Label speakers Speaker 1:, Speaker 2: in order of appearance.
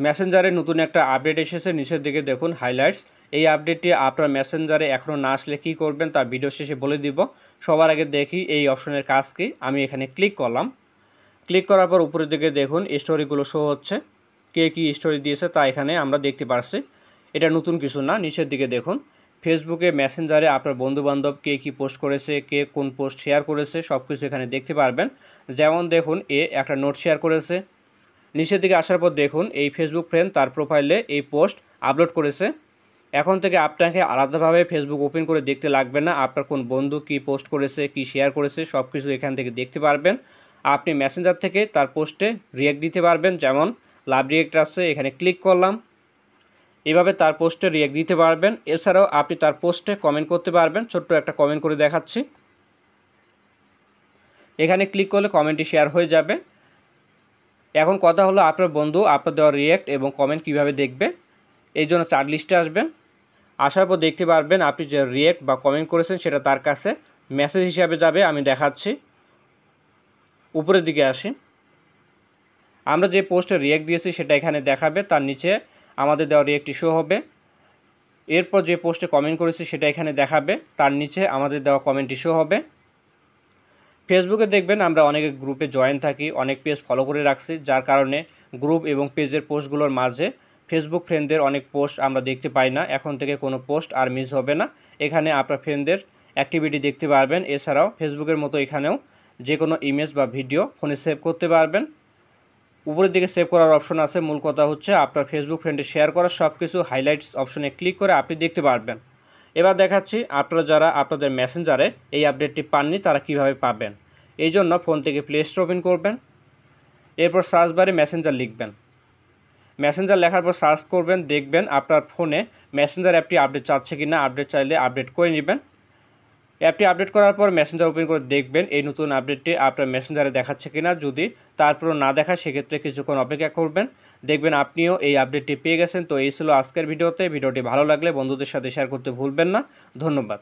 Speaker 1: মেসেঞ্জারে নতুন একটা আপডেট এসেছে, নিচের দিকে দেখুন হাইলাইটস। এই আপডেটটি আপনার মেসেঞ্জারে এখনও না আসলে কী করবেন তা ভিডিও শেষে বলে দিব। সবার আগে দেখি এই অপশনের কাজ কি। আমি এখানে ক্লিক করলাম। ক্লিক করার পর উপরের দিকে দেখুন স্টোরিগুলো শো হচ্ছে, কে কী স্টোরি দিয়েছে তা এখানে আমরা দেখতে পারছি। এটা নতুন কিছু না। নিচের দিকে দেখুন ফেসবুকে মেসেঞ্জারে আপনার বন্ধুবান্ধব কে কী পোস্ট করেছে, কে কোন পোস্ট শেয়ার করেছে সব কিছু এখানে দেখতে পারবেন। যেমন দেখুন একটা নোট শেয়ার করেছে। নিচের দিকে আসার পর দেখুন এই ফেসবুক ফ্রেন্ড তার প্রোফাইলে এই পোস্ট আপলোড করেছে। এখন থেকে আপনাকে আলাদাভাবে ফেসবুক ওপেন করে দেখতে লাগবে না। আপনার কোন বন্ধু কী পোস্ট করেছে, কী শেয়ার করেছে সব কিছু এখান থেকে দেখতে পারবেন। আপনি মেসেঞ্জার থেকে তার পোস্টে রিয়েক্ট দিতে পারবেন, যেমন লাভ রিয়েক্ট আছে, এখানে ক্লিক করলাম। এভাবে তার পোস্টে রিয়েক্ট দিতে পারবেন। এছাড়াও আপনি তার পোস্টে কমেন্ট করতে পারবেন। ছোট্ট একটা কমেন্ট করে দেখাচ্ছি। এখানে ক্লিক করলে কমেন্টটি শেয়ার হয়ে যাবে। এখন কথা হলো আপনার বন্ধু আপনার দেওয়া রিয়েক্ট এবং কমেন্ট কিভাবে দেখবে। এই জন্য চার্ট লিস্টে আসবেন। আসার পর দেখতে পারবেন আপনি যে রিয়েক্ট বা কমেন্ট করেছেন সেটা তার কাছে মেসেজ হিসাবে যাবে। আমি দেখাচ্ছি। উপরের দিকে আসি। আমরা যে পোস্টে রিয়েক্ট দিয়েছি সেটা এখানে দেখাবে, তার নিচে আমাদের দেওয়া রিয়েক্টটি শো হবে। এরপর যে পোস্টে কমেন্ট করেছি সেটা এখানে দেখাবে, তার নিচে আমাদের দেওয়া কমেন্টটি শো হবে। ফেসবুকে দেখবেন আমরা অনেক গ্রুপে জয়েন থাকি, অনেক পেজ ফলো করে রাখছি, যার কারণে গ্রুপ এবং পেজের পোস্টগুলোর মাঝে ফেসবুক ফ্রেন্ডদের অনেক পোস্ট আমরা দেখতে পাই না। এখন থেকে কোনো পোস্ট আর মিস হবে না। এখানে আপনার ফ্রেন্ডদের অ্যাক্টিভিটি দেখতে পারবেন। এছাড়াও ফেসবুকের মতো এখানেও যে কোনো ইমেজ বা ভিডিও ফোনে সেভ করতে পারবেন। উপরের দিকে সেভ করার অপশন আছে। মূল কথা হচ্ছে আপনার ফেসবুক ফ্রেন্ডে শেয়ার করা সব কিছু হাইলাইটস অপশনে ক্লিক করে আপনি দেখতে পারবেন। এবার দেখাচ্ছি আপনারা যারা আপনাদের মেসেঞ্জারে এই আপডেটটি পাননি তারা কিভাবে পাবেন। এই জন্য ফোন থেকে প্লে স্টোর ওপেন করবেন। এরপর সার্চ বারে মেসেঞ্জার লিখবেন। মেসেঞ্জার লেখার পর সার্চ করবেন, দেখবেন আপনার ফোনে মেসেঞ্জার অ্যাপটি আপডেট চাচ্ছে কি না। আপডেট চাইলে আপডেট করে নেবেন। অ্যাপটি আপডেট করার পর মেসেঞ্জার ওপেন করে দেখবেন এই নতুন আপডেটটি আপনার মেসেঞ্জারে দেখাচ্ছে কিনা। যদি তারপরও না দেখায় সেক্ষেত্রে কিছুক্ষণ অপেক্ষা করবেন, দেখবেন আপনিও এই আপডেটটি পেয়ে গেছেন। তো এই ছিল আজকের ভিডিওতে। ভিডিওটি ভালো লাগলে বন্ধুদের সাথে শেয়ার করতে ভুলবেন না। ধন্যবাদ।